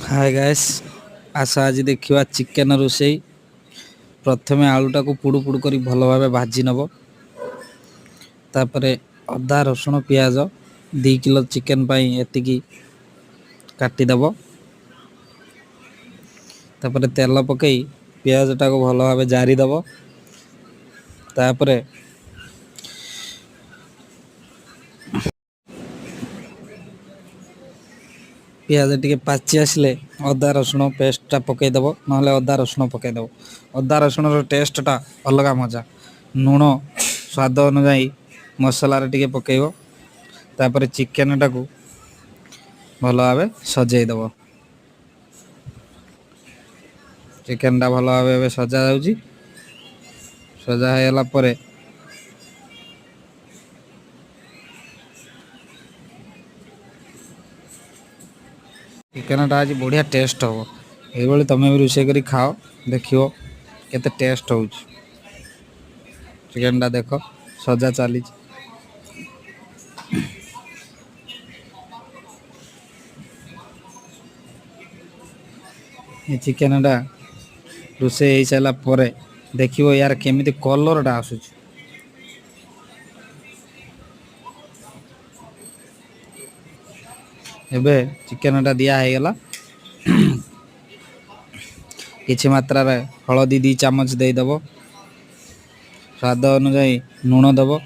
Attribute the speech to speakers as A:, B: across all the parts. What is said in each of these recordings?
A: Hi guys आस आज देखा chicken रोषे प्रथम आलूटा को पुड़ू पुड़ू कर भल भाव भाजी नब तापर अदा रसुण पियाज 2 किलो चिकेन एतिकी काटिदेव तापर तेल पकई पियाजटा को भल भाव जारीदेव तापर पियाज टी पाची आसले अदा रसुण पेस्टा पकईदेव ना अदा रसुण पकईदेव अदा रसुण टेस्टा अलग मजा लुण स्वाद अनुजाई मसला टी पकईब तापर चिकेन टाकू भल भाव सजईदेव चिकेन टा भल भाव सजा जाऊँगी सजा होगा पर चिकेन टा आज बढ़िया टेस्ट हम ये तुम भी रोषे कर खाओ देखो केते टेस्ट हो चिकेन टा देख सजा चली चिकेन टा रोषे हो सारा पर देखो यार केमी कलर टा आसू एबे चिकेन टा दिया है गला किछि मात्रा रे हलदी 2 चामच दे दबो स्वाद अनुसार लुण दबो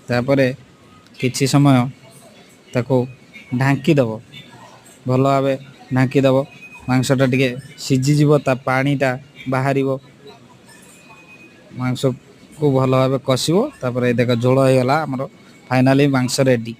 A: तापरे किछि समय ताको ढांकी दबो भल भाव ढांकी दबो मांसटा टिके सिझी जीवो ता पानीटा बाहरिबो मांस को भल भाव कषिबो तापर देख झोल हो गला हमर फाइनली मांस रेडी।